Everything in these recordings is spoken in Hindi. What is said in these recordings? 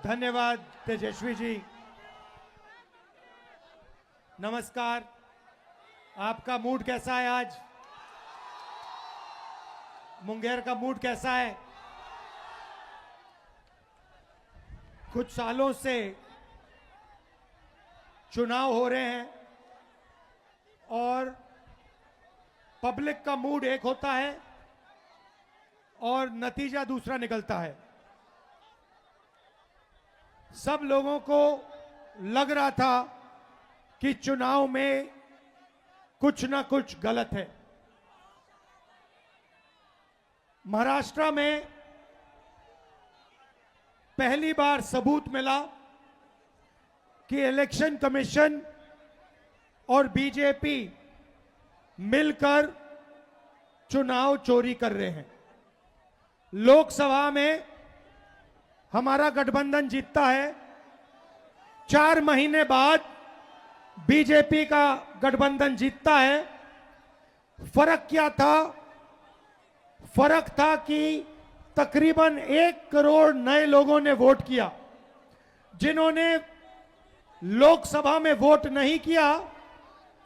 धन्यवाद तेजस्वी जी। नमस्कार। आपका मूड कैसा है आज? मुंगेर का मूड कैसा है? कुछ सालों से चुनाव हो रहे हैं और पब्लिक का मूड एक होता है और नतीजा दूसरा निकलता है। सब लोगों को लग रहा था कि चुनाव में कुछ ना कुछ गलत है। महाराष्ट्र में पहली बार सबूत मिला कि इलेक्शन कमीशन और बीजेपी मिलकर चुनाव चोरी कर रहे हैं। लोकसभा में हमारा गठबंधन जीतता है, 4 महीने बाद बीजेपी का गठबंधन जीतता है। फर्क क्या था? फर्क था कि तकरीबन 1 करोड़ नए लोगों ने वोट किया। जिन्होंने लोकसभा में वोट नहीं किया,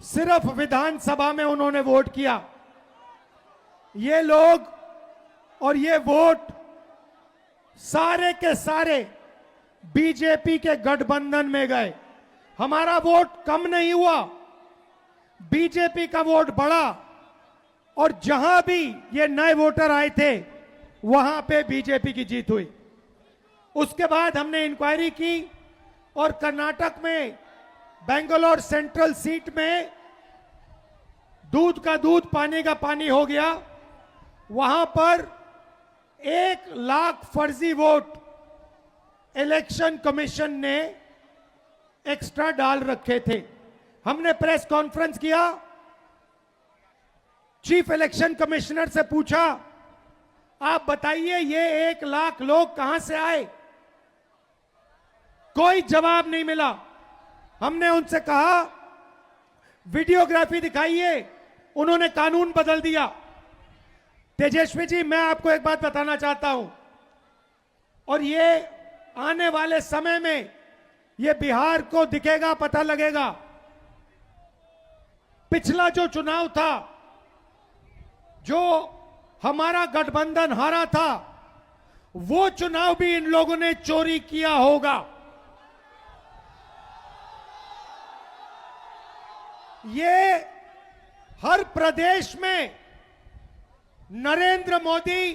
सिर्फ विधानसभा में उन्होंने वोट किया। ये लोग और ये वोट सारे के सारे बीजेपी के गठबंधन में गए। हमारा वोट कम नहीं हुआ, बीजेपी का वोट बढ़ा और जहां भी ये नए वोटर आए थे वहां पे बीजेपी की जीत हुई। उसके बाद हमने इंक्वायरी की और कर्नाटक में बेंगलोर सेंट्रल सीट में दूध का दूध पानी का पानी हो गया। वहां पर 1 लाख फर्जी वोट इलेक्शन कमीशन ने एक्स्ट्रा डाल रखे थे। हमने प्रेस कॉन्फ्रेंस किया, चीफ इलेक्शन कमिश्नर से पूछा, आप बताइए ये 1 लाख लोग कहां से आए? कोई जवाब नहीं मिला। हमने उनसे कहा वीडियोग्राफी दिखाइए, उन्होंने कानून बदल दिया। तेजस्वी जी, मैं आपको एक बात बताना चाहता हूं और ये आने वाले समय में ये बिहार को दिखेगा, पता लगेगा। पिछला जो चुनाव था, जो हमारा गठबंधन हारा था, वो चुनाव भी इन लोगों ने चोरी किया होगा। ये हर प्रदेश में नरेंद्र मोदी,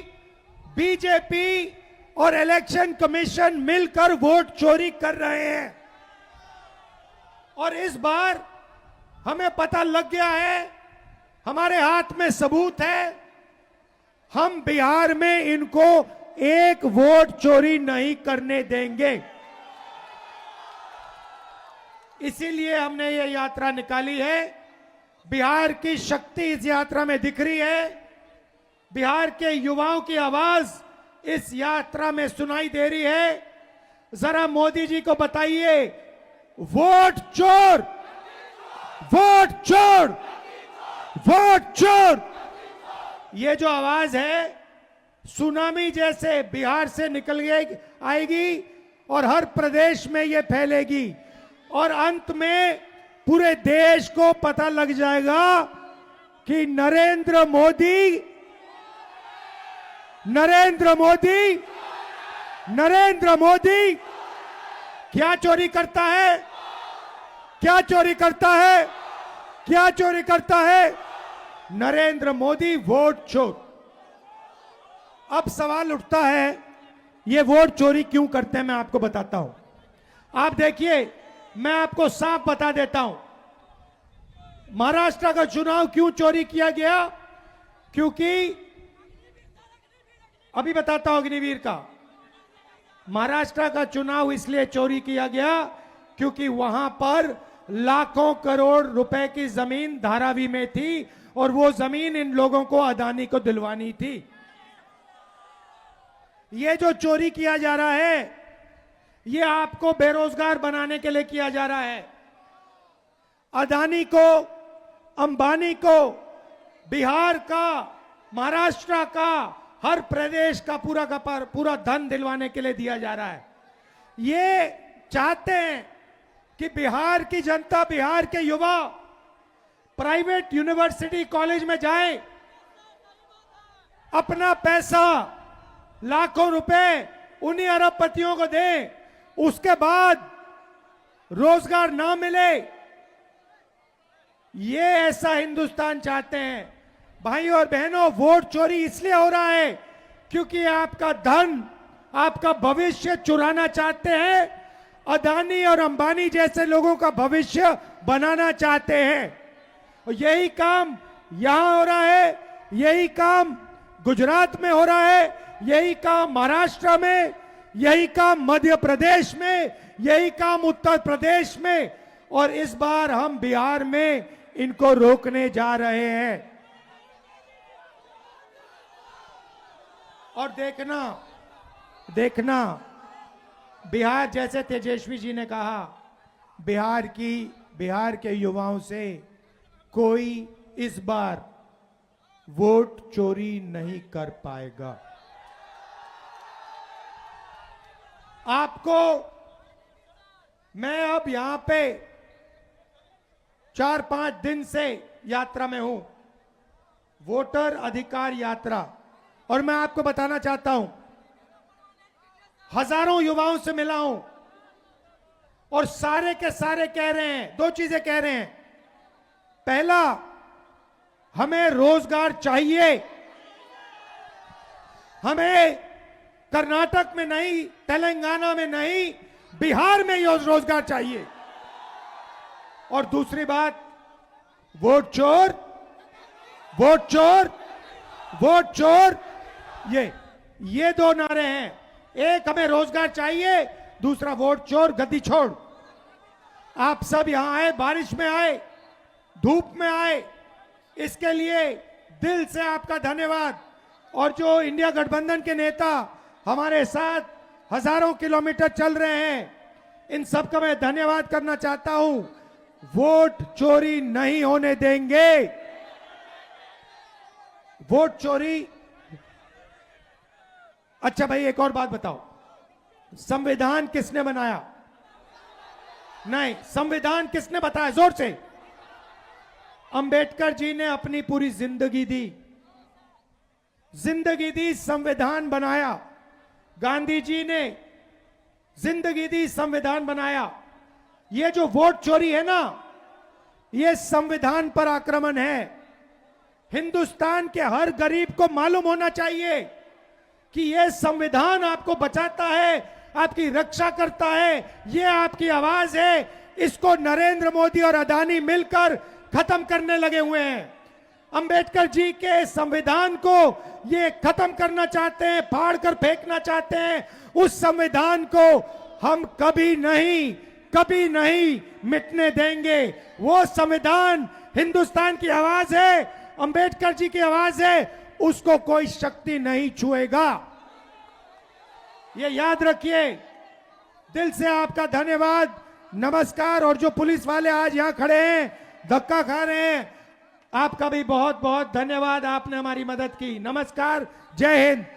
बीजेपी और इलेक्शन कमीशन मिलकर वोट चोरी कर रहे हैं और इस बार हमें पता लग गया है, हमारे हाथ में सबूत है। हम बिहार में इनको 1 वोट चोरी नहीं करने देंगे। इसीलिए हमने ये यात्रा निकाली है। बिहार की शक्ति इस यात्रा में दिख रही है। बिहार के युवाओं की आवाज इस यात्रा में सुनाई दे रही है। जरा मोदी जी को बताइए, वोट चोर, वोट चोर, वोट चोर। ये जो आवाज है सुनामी जैसे बिहार से निकल आएगी और हर प्रदेश में ये फैलेगी और अंत में पूरे देश को पता लग जाएगा कि नरेंद्र मोदी क्या चोरी करता है, क्या चोरी करता है, क्या चोरी करता है? नरेंद्र मोदी वोट चोर। अब सवाल उठता है, ये वोट चोरी क्यों करते हैं? मैं आपको बताता हूं। आप देखिए, मैं आपको साफ बता देता हूं, महाराष्ट्र का चुनाव क्यों चोरी किया गया। क्योंकि अभी बताता हूं अग्निवीर का, महाराष्ट्र का चुनाव इसलिए चोरी किया गया क्योंकि वहां पर लाखों करोड़ रुपए की जमीन धारावी में थी और वो जमीन इन लोगों को अदानी को दिलवानी थी। ये जो चोरी किया जा रहा है, ये आपको बेरोजगार बनाने के लिए किया जा रहा है। अदानी को, अंबानी को बिहार का, महाराष्ट्र का, हर प्रदेश का पूरा धन दिलवाने के लिए दिया जा रहा है। ये चाहते हैं कि बिहार की जनता, बिहार के युवा प्राइवेट यूनिवर्सिटी कॉलेज में जाएं, अपना पैसा लाखों रुपए उन्हीं अरबपतियों को दें, उसके बाद रोजगार ना मिले। ये ऐसा हिंदुस्तान चाहते हैं। भाइयों और बहनों, वोट चोरी इसलिए हो रहा है क्योंकि आपका धन, आपका भविष्य चुराना चाहते हैं। अदानी और अंबानी जैसे लोगों का भविष्य बनाना चाहते हैं। और यही काम यहां हो रहा है, यही काम गुजरात में हो रहा है, यही काम महाराष्ट्र में, यही काम मध्य प्रदेश में, यही काम उत्तर प्रदेश में, और इस बार हम बिहार में इनको रोकने जा रहे हैं। और देखना बिहार, जैसे तेजस्वी जी ने कहा, बिहार के युवाओं से कोई इस बार वोट चोरी नहीं कर पाएगा। आपको मैं अब यहां पे 4-5 दिन से यात्रा में हूं, वोटर अधिकार यात्रा, और मैं आपको बताना चाहता हूं, हजारों युवाओं से मिला हूं और सारे के सारे कह रहे हैं, 2 चीजें कह रहे हैं। पहला, हमें रोजगार चाहिए, हमें कर्नाटक में नहीं, तेलंगाना में नहीं, बिहार में रोजगार चाहिए। और दूसरी बात, वोट चोर, वोट चोर, वोट चोर, ये 2 नारे हैं। एक, हमें रोजगार चाहिए, दूसरा वोट चोर गद्दी छोड़। आप सब यहां आए, बारिश में आए, धूप में आए, इसके लिए दिल से आपका धन्यवाद। और जो इंडिया गठबंधन के नेता हमारे साथ हजारों किलोमीटर चल रहे हैं, इन सब का मैं धन्यवाद करना चाहता हूं। वोट चोरी नहीं होने देंगे। वोट चोरी। अच्छा भाई, एक और बात बताओ, संविधान किसने बनाया? नहीं, संविधान किसने बताया? जोर से। अंबेडकर जी ने अपनी पूरी जिंदगी दी, संविधान बनाया। गांधी जी ने जिंदगी दी, संविधान बनाया। ये जो वोट चोरी है ना, ये संविधान पर आक्रमण है। हिंदुस्तान के हर गरीब को मालूम होना चाहिए कि ये संविधान आपको बचाता है, आपकी रक्षा करता है, ये आपकी आवाज है। इसको नरेंद्र मोदी और अदानी मिलकर खत्म करने लगे हुए हैं। अंबेडकर जी के संविधान को ये खत्म करना चाहते हैं, फाड़ कर फेंकना चाहते हैं। उस संविधान को हम कभी नहीं मिटने देंगे। वो संविधान हिंदुस्तान की आवाज है, अंबेडकर जी की आवाज है, उसको कोई शक्ति नहीं छुएगा। ये याद रखिए। दिल से आपका धन्यवाद, नमस्कार। और जो पुलिस वाले आज यहां खड़े हैं, धक्का खा रहे हैं, आपका भी बहुत बहुत धन्यवाद, आपने हमारी मदद की। नमस्कार, जय हिंद।